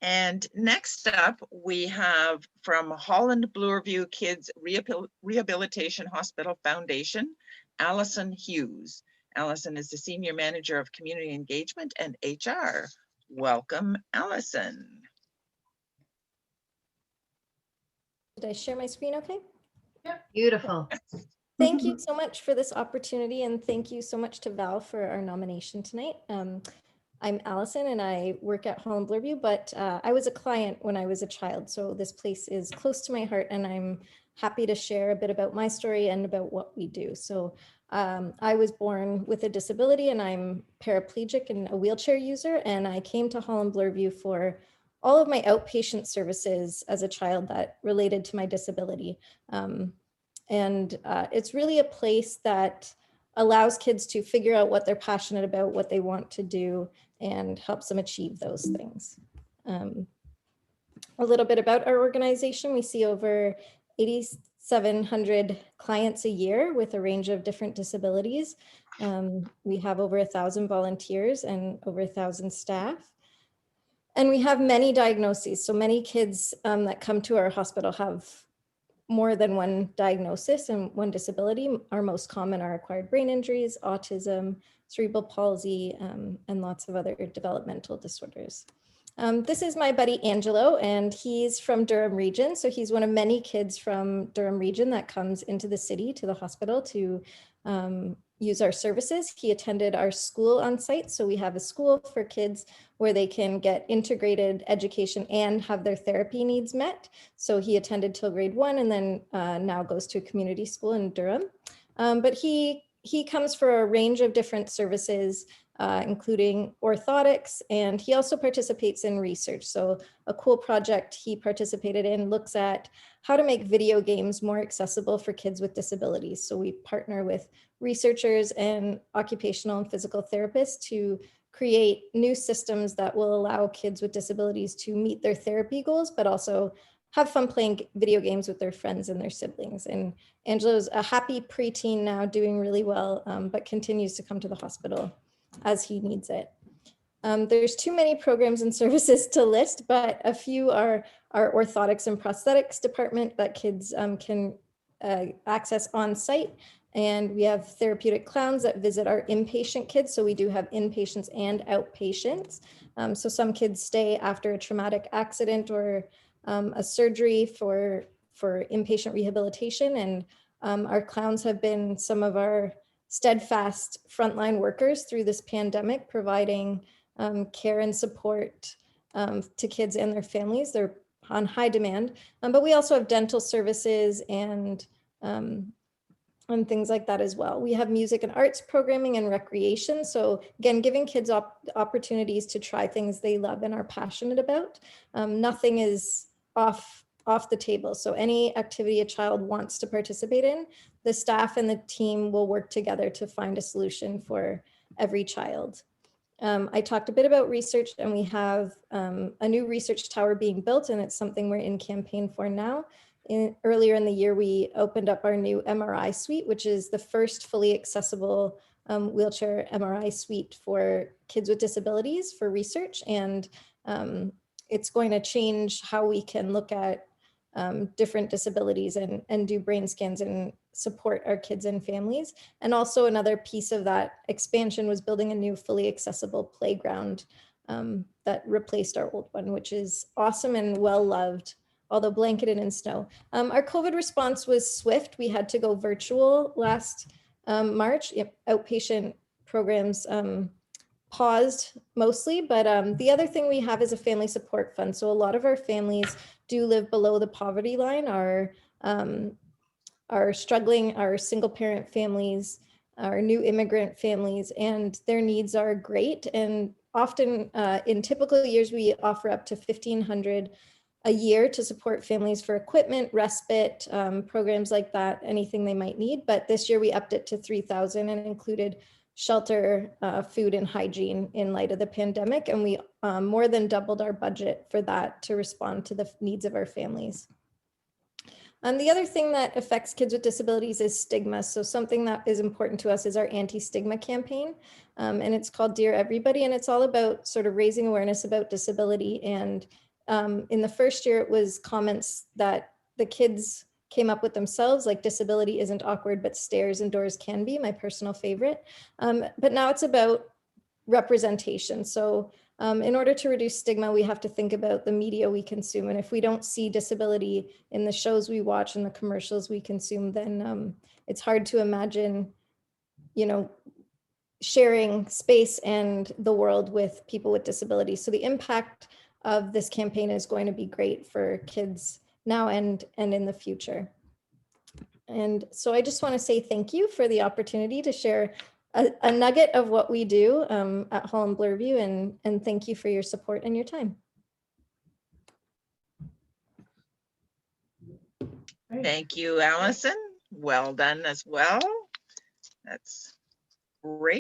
And next up, we have from Holland Bloorview Kids Rehabilitation Hospital Foundation, Allison Hughes. Allison is the Senior Manager of Community Engagement and HR. Welcome, Allison. Did I share my screen okay? Yep. Beautiful. Thank you so much for this opportunity, and thank you so much to Val for our nomination tonight. I'm Allison and I work at Holland Bloorview, but I was a client when I was a child, so this place is close to my heart, and I'm happy to share a bit about my story and about what we do. So I was born with a disability and I'm paraplegic and a wheelchair user, and I came to Holland Bloorview for all of my outpatient services as a child that related to my disability. It's really a place that allows kids to figure out what they're passionate about, what they want to do, and helps them achieve those things. A little bit about our organization. We see over 8,700 clients a year with a range of different disabilities. We have over 1,000 volunteers and over 1,000 staff. And we have many diagnoses. So many kids that come to our hospital have more than one diagnosis and one disability. Our most common are acquired brain injuries, autism, cerebral palsy, and lots of other developmental disorders. This is my buddy Angelo, and he's from Durham region. So he's one of many kids from Durham region that comes into the city to the hospital to use our services. He attended our school on site. So we have a school for kids where they can get integrated education and have their therapy needs met. So he attended till grade 1 and then now goes to a community school in Durham. But he comes for a range of different services, including orthotics, and he also participates in research. So a cool project he participated in looks at how to make video games more accessible for kids with disabilities. So we partner with researchers and occupational and physical therapists to create new systems that will allow kids with disabilities to meet their therapy goals, but also have fun playing video games with their friends and their siblings. And Angelo's a happy preteen now, doing really well, but continues to come to the hospital as he needs it. There's too many programs and services to list, but a few are our orthotics and prosthetics department that kids can access on site. And we have therapeutic clowns that visit our inpatient kids. So we do have inpatients and outpatients. So some kids stay after a traumatic accident or a surgery for inpatient rehabilitation. And our clowns have been some of our steadfast frontline workers through this pandemic, providing care and support to kids and their families. They're on high demand, but we also have dental services and things like that as well. We have music and arts programming and recreation. So again, giving kids opportunities to try things they love and are passionate about. Nothing is off the table. So any activity a child wants to participate in, the staff and the team will work together to find a solution for every child. I talked a bit about research, and we have a new research tower being built, and it's something we're in campaign for now. Earlier in the year, we opened up our new Mri Suite, which is the first fully accessible wheelchair Mri suite for kids with disabilities for research. And it's going to change how we can look at different disabilities and do brain scans and support our kids and families. And also another piece of that expansion was building a new fully accessible playground that replaced our old one, which is awesome and well loved, although blanketed in snow. Our COVID response was swift. We had to go virtual last March. Outpatient programs paused mostly, but the other thing we have is a family support fund. So a lot of our families do live below the poverty line, are struggling, are single parent families, are new immigrant families, and their needs are great. And often in typical years, we offer up to $1,500 a year to support families for equipment, respite, programs like that, anything they might need. But this year we upped it to $3,000 and included shelter, food, and hygiene in light of the pandemic. And we more than doubled our budget for that to respond to the needs of our families. The other thing that affects kids with disabilities is stigma. So something that is important to us is our Anti-Stigma Campaign. And it's called Dear Everybody. And it's all about sort of raising awareness about disability and In the first year, it was comments that the kids came up with themselves, like disability isn't awkward, but stairs and doors can be, my personal favorite. But now it's about representation. So in order to reduce stigma, we have to think about the media we consume. And if we don't see disability in the shows we watch and the commercials we consume, then it's hard to imagine, you know, sharing space and the world with people with disabilities. So the impact of this campaign is going to be great for kids now and in the future. And so I just want to say thank you for the opportunity to share a nugget of what we do at Holland Bloorview, and thank you for your support and your time. Thank you, Allison. Well done as well. That's great.